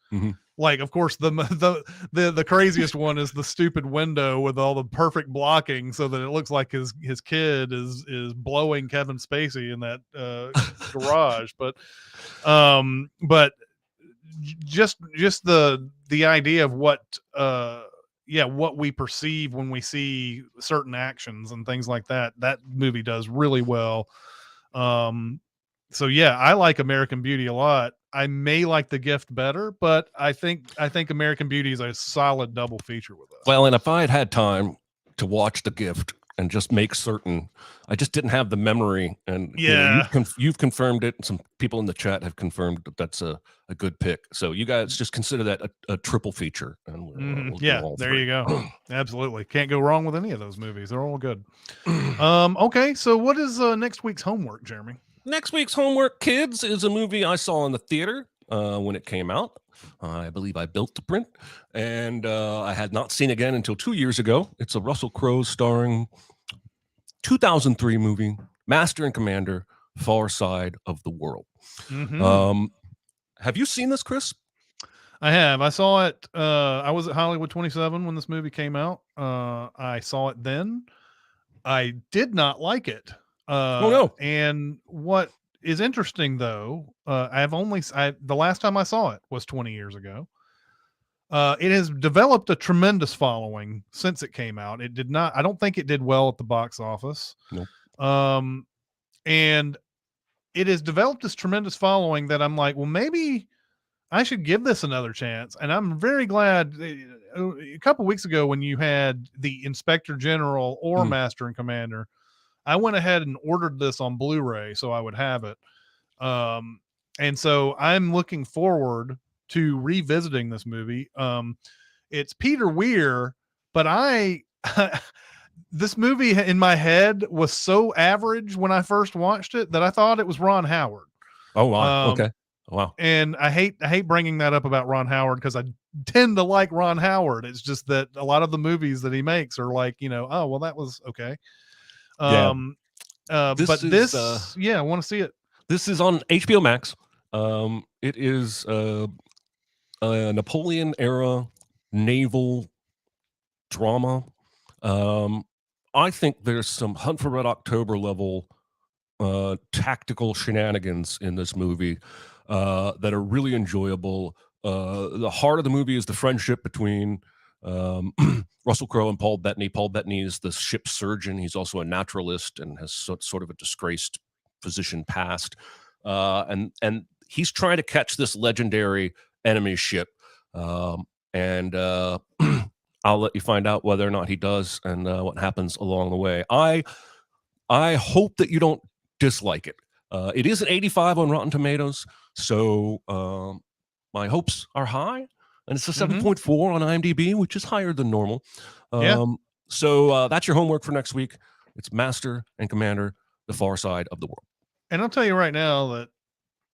Like, of course, the craziest one is the stupid window with all the perfect blocking so that it looks like his kid is blowing Kevin Spacey in that garage. But just the idea of what we perceive when we see certain actions and things like that movie does really well. So yeah, I like American Beauty a lot. I may like The Gift better, but I think American Beauty is a solid double feature with us. Well, and if I had time to watch The Gift and just make certain, I just didn't have the memory. And you've confirmed it, and some people in the chat have confirmed that that's a good pick. So you guys just consider that a triple feature. And we'll do all there three. You go. Absolutely, can't go wrong with any of those movies. They're all good. Okay, so what is next week's homework, Jeremy? Next week's homework, kids, is a movie I saw in the theater when it came out. I believe I built the print, and I had not seen again until 2 years ago. It's a Russell Crowe starring 2003 movie, Master and Commander, Far Side of the World. Have you seen this, Chris? I have. I saw it. I was at Hollywood 27 when this movie came out. I saw it then. I did not like it. Oh no! And what is interesting, though, the last time I saw it was 20 years ago. It has developed a tremendous following since it came out. It did not. I don't think it did well at the box office. Nope. And it has developed this tremendous following that I'm like, well, maybe I should give this another chance. And I'm very glad. A couple weeks ago, when you had the Inspector General or Master and Commander, I went ahead and ordered this on Blu-ray so I would have it. And so I'm looking forward to revisiting this movie. It's Peter Weir, but this movie in my head was so average when I first watched it that I thought it was Ron Howard. Oh, wow. Okay. Wow. And I hate bringing that up about Ron Howard because I tend to like Ron Howard. It's just that a lot of the movies that he makes are like, oh, well, that was okay. I want to see it. This is on HBO Max. It is a Napoleon era naval drama. I think there's some Hunt for Red October level tactical shenanigans in this movie that are really enjoyable. The heart of the movie is the friendship between Russell Crowe and Paul Bettany. Paul Bettany is the ship's surgeon. He's also a naturalist and has sort of a disgraced physician past. And he's trying to catch this legendary enemy ship. And I'll let you find out whether or not he does and what happens along the way. I hope that you don't dislike it. It is an 85 on Rotten Tomatoes, so my hopes are high. And it's a 7.4 on IMDb, which is higher than normal. So that's your homework for next week. It's Master and Commander, The Far Side of the World. And I'll tell you right now that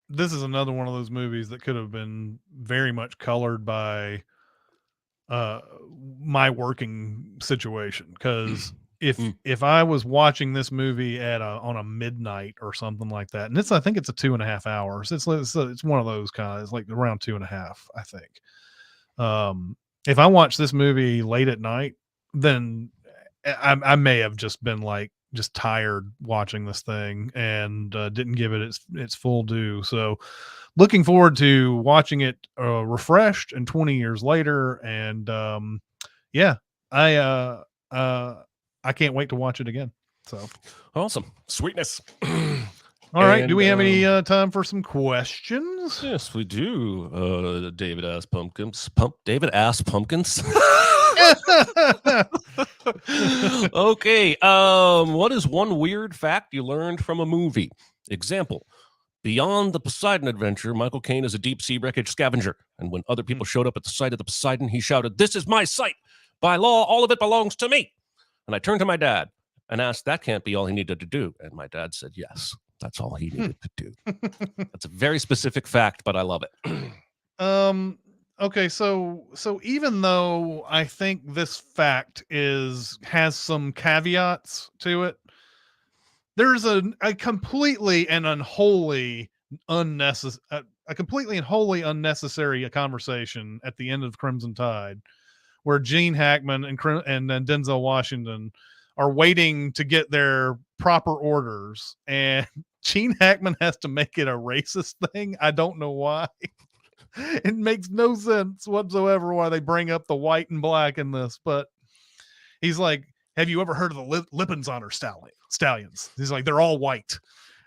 this is another one of those movies that could have been very much colored by my working situation. Because if I was watching this movie on a midnight or something like that, and I think it's a 2.5 hours. It's one of those kind of, it's like around 2.5, I think. If I watch this movie late at night, then I may have just been like just tired watching this thing and didn't give it its full due. So looking forward to watching it refreshed and 20 years later. And I can't wait to watch it again. So awesome. Sweetness. All right. Do we have any time for some questions? Yes, we do. David asked pumpkins. David asked pumpkins. Okay. What is one weird fact you learned from a movie? Example. Beyond the Poseidon adventure, Michael Caine is a deep-sea wreckage scavenger. And when other people showed up at the site of the Poseidon, he shouted, "This is my site! By law, all of it belongs to me!" And I turned to my dad and asked, that can't be all he needed to do. And my dad said, yes, that's all he needed to do. That's a very specific fact, but I love it. Okay, so even though I think this fact has some caveats to it, there's a completely and unholy unnecessary a completely and wholly unnecessary conversation at the end of Crimson Tide where Gene Hackman and Denzel Washington are waiting to get their proper orders, and Gene Hackman has to make it a racist thing. I don't know why. It makes no sense whatsoever why they bring up the white and black in this, but he's like, have you ever heard of the Lippinzonner stallions? He's like, they're all white.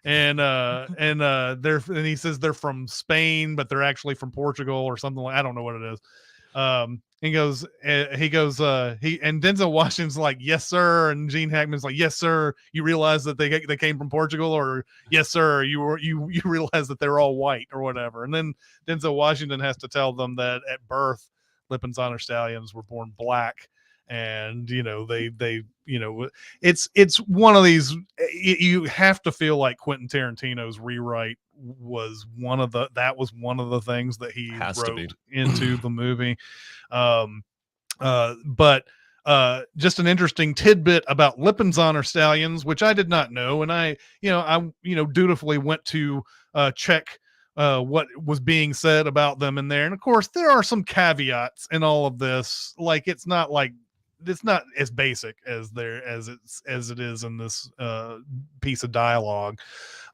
And he says they're from Spain, but they're actually from Portugal or something like, I don't know what it is. He goes, and Denzel Washington's like, yes, sir. And Gene Hackman's like, yes, sir. You realize that they came from Portugal, or yes, sir. You realize that they're all white or whatever. And then Denzel Washington has to tell them that at birth, Lippinzonner stallions were born black. And it's one of these, you have to feel like Quentin Tarantino's rewrite was one of the things that he wrote into the movie. But just an interesting tidbit about Lippinzonner stallions, which I did not know, and I dutifully went to check what was being said about them in there. And of course, there are some caveats in all of this. Like it's not as basic as it is in this piece of dialogue.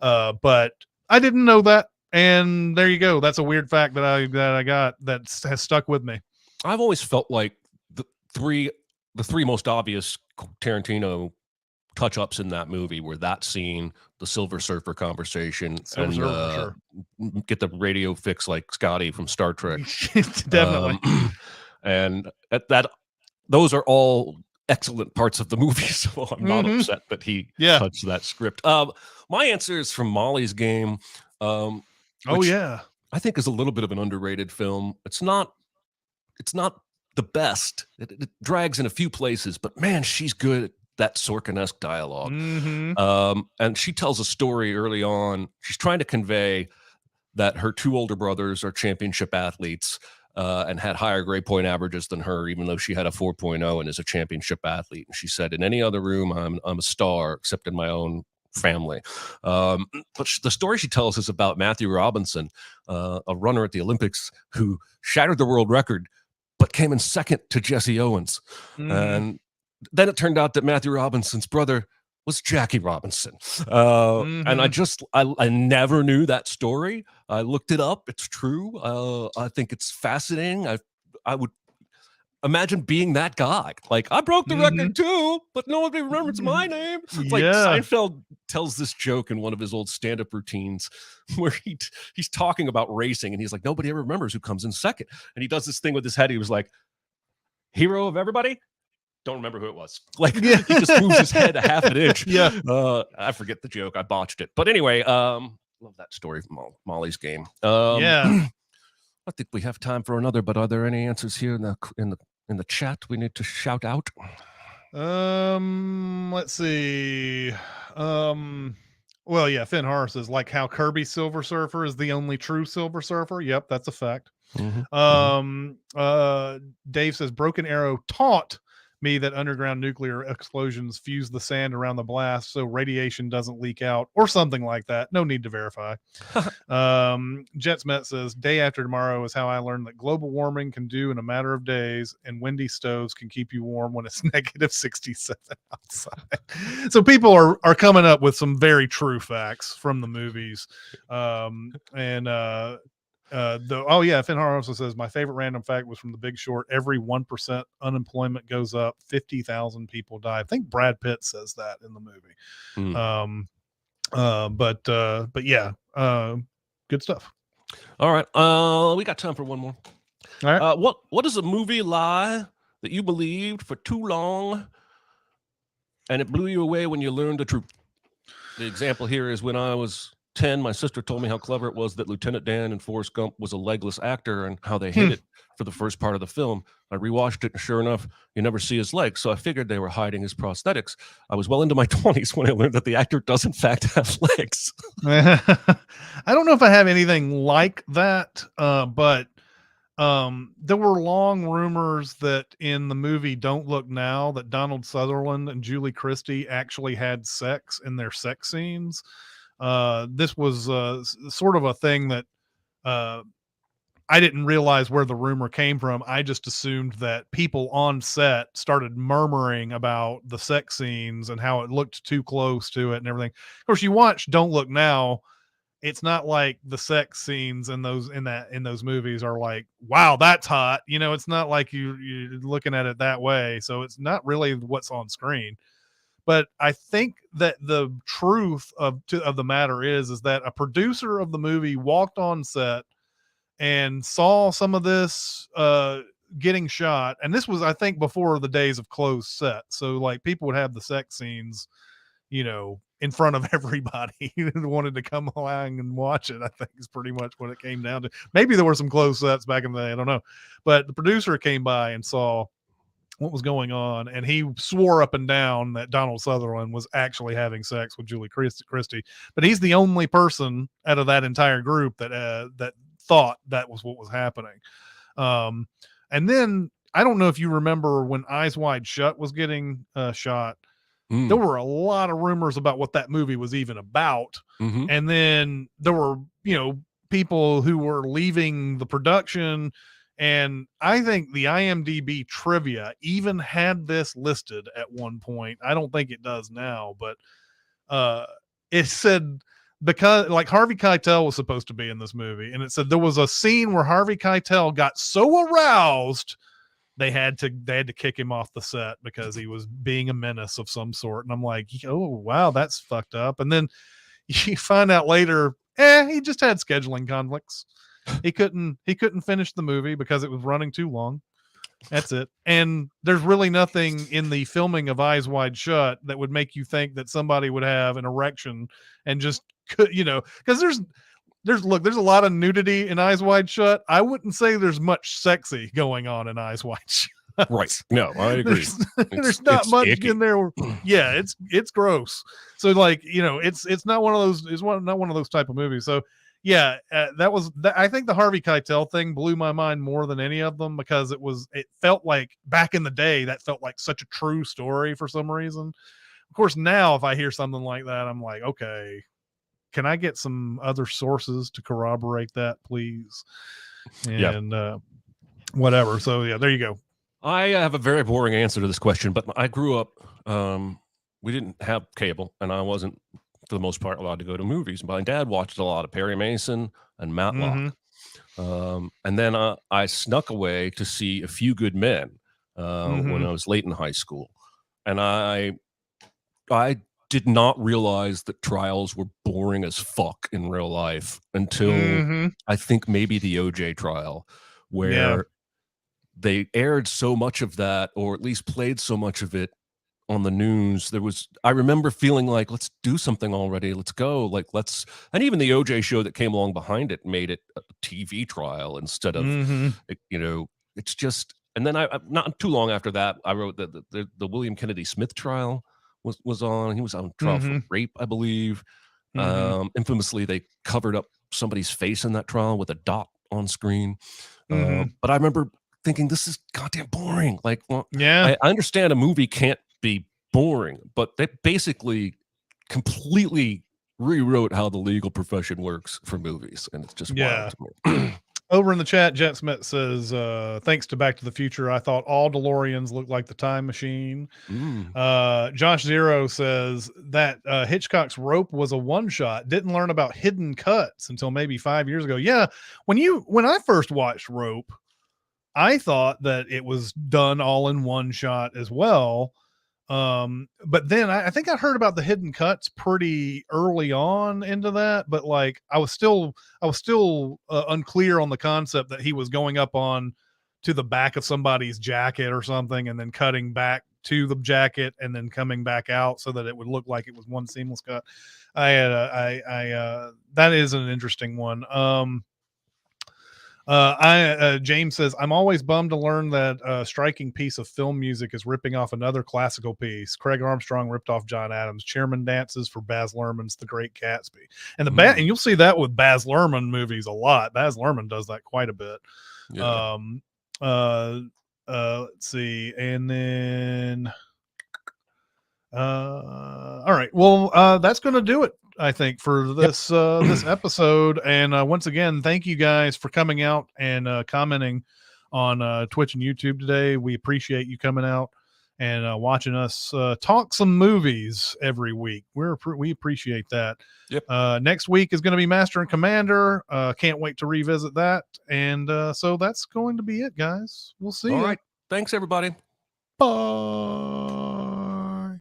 But I didn't know that. And there you go. That's a weird fact that I got that has stuck with me. I've always felt like the three most obvious Tarantino touch-ups in that movie were that scene, the Silver Surfer conversation, sure. Get the radio fix like Scotty from Star Trek. Definitely. And at that, those are all excellent parts of the movie, so I'm not upset that he touched that script. My answer is from Molly's Game. I think is a little bit of an underrated film. It's not the best. It drags in a few places, but man, she's good at that Sorkin-esque dialogue. And she tells a story early on. She's trying to convey that her two older brothers are championship athletes and had higher grade point averages than her, even though she had a 4.0 and is a championship athlete. And she said, in any other room, I'm a star, except in my own family. But the story she tells is about Matthew Robinson, a runner at the Olympics who shattered the world record, but came in second to Jesse Owens. And then it turned out that Matthew Robinson's brother was Jackie Robinson. And I never knew that story. I looked it up. It's true. I think it's fascinating. I would imagine being that guy. Like, I broke the record too, but nobody remembers my name. It's like Seinfeld tells this joke in one of his old stand-up routines where he's talking about racing, and he's like, nobody ever remembers who comes in second. And he does this thing with his head. He was like, hero of everybody? Don't remember who it was. Like, he just moves his head a half an inch. I forget the joke. I botched it. But anyway, love that story from Molly's Game. I think we have time for another, but are there any answers here in the chat we need to shout out? Let's see. Well, yeah, Finn Harris says, like how Kirby's Silver Surfer is the only true Silver Surfer. Yep, that's a fact. Dave says Broken Arrow taught me that underground nuclear explosions fuse the sand around the blast so radiation doesn't leak out, or something like that. No need to verify. Jetsmet says day after tomorrow is how I learned that global warming can do in a matter of days, and windy stoves can keep you warm when it's negative 67 outside. So people are coming up with some very true facts from the movies. Finn Har also says my favorite random fact was from The Big Short. Every 1% unemployment goes up, 50,000 people die. I think Brad Pitt says that in the movie. But yeah, good stuff. All right. We got time for one more. All right. What is a movie lie that you believed for too long and it blew you away when you learned the truth? The example here is when I was 10, my sister told me how clever it was that Lieutenant Dan in Forrest Gump was a legless actor and how they hid it for the first part of the film. I rewatched it, and sure enough, you never see his legs, so I figured they were hiding his prosthetics. I was well into my 20s when I learned that the actor does in fact have legs. I don't know if I have anything like that, but there were long rumors that in the movie Don't Look Now that Donald Sutherland and Julie Christie actually had sex in their sex scenes. This was sort of a thing that uh, I didn't realize where the rumor came from. I just assumed that people on set started murmuring about the sex scenes and how it looked too close to it and everything. Of course, you watch Don't Look Now, it's not like the sex scenes in those movies are like, wow, that's hot. It's not like you're looking at it that way. So it's not really what's on screen. But I think that the truth of the matter is that a producer of the movie walked on set and saw some of this getting shot. And this was, I think, before the days of closed set. So like people would have the sex scenes, in front of everybody who wanted to come along and watch it. I think is pretty much what it came down to. Maybe there were some closed sets back in the day. I don't know. But the producer came by and saw what was going on, and he swore up and down that Donald Sutherland was actually having sex with Julie Christie. But he's the only person out of that entire group that thought that was what was happening. And then I don't know if you remember when Eyes Wide Shut was getting shot. There were a lot of rumors about what that movie was even about. Mm-hmm. And then there were, people who were leaving the production. And I think the IMDb trivia even had this listed at one point. I don't think it does now, but it said, because like Harvey Keitel was supposed to be in this movie, and it said there was a scene where Harvey Keitel got so aroused they had to kick him off the set because he was being a menace of some sort. And I'm like, oh wow, that's fucked up. And then you find out later, he just had scheduling conflicts. He couldn't finish the movie because it was running too long. That's it. And there's really nothing in the filming of Eyes Wide Shut that would make you think that somebody would have an erection and just could, because there's a lot of nudity in Eyes Wide Shut. I wouldn't say there's much sexy going on in Eyes Wide Shut. Right. No, I agree. There's not much icky in there. Yeah, it's gross. So like, it's not one of those. It's not one of those type of movies. So yeah, I think the Harvey Keitel thing blew my mind more than any of them because it felt like back in the day that felt like such a true story for some reason. Of course, now if I hear something like that, I'm like, okay, can I get some other sources to corroborate that, please? And whatever. So yeah, there you go. I have a very boring answer to this question, but I grew up, we didn't have cable, and I wasn't, for the most part, allowed to go to movies. My dad watched a lot of Perry Mason and Matlock. And then I snuck away to see A Few Good Men when I was late in high school. And I did not realize that trials were boring as fuck in real life until I think maybe the OJ trial, where they aired so much of that, or at least played so much of it on the news. I remember feeling like, let's do something already. Let's go. And even the OJ show that came along behind it made it a TV trial instead of, it's just, and then I not too long after that, I wrote that the William Kennedy Smith trial was on. He was on trial for rape, I believe. Infamously, they covered up somebody's face in that trial with a dot on screen. But I remember thinking, this is goddamn boring. I understand a movie can't be boring, but they basically completely rewrote how the legal profession works for movies, and it's just wild to me. Over in the chat, Jet Smith says, thanks to Back to the Future, I thought all DeLoreans looked like the time machine. Josh Zero says that Hitchcock's Rope was a one-shot. Didn't learn about hidden cuts until maybe 5 years ago. Yeah, when I first watched Rope, I thought that it was done all in one shot as well. But then I think I heard about the hidden cuts pretty early on into that, but like I was still unclear on the concept that he was going up on to the back of somebody's jacket or something and then cutting back to the jacket and then coming back out so that it would look like it was one seamless cut. That is an interesting one. James says, I'm always bummed to learn that a striking piece of film music is ripping off another classical piece. Craig Armstrong ripped off John Adams. Chairman dances for Baz Luhrmann's The Great Gatsby. And and you'll see that with Baz Luhrmann movies a lot. Baz Luhrmann does that quite a bit. Yeah. Let's see. And then all right. Well, that's going to do it, I think, for this this episode. And once again, thank you guys for coming out and commenting on Twitch and YouTube today. We appreciate you coming out and watching us talk some movies every week. We appreciate that. Yep. Next week is going to be Master and Commander. Can't wait to revisit that. And so that's going to be it, guys. We'll see you. All right. Thanks, everybody. Bye.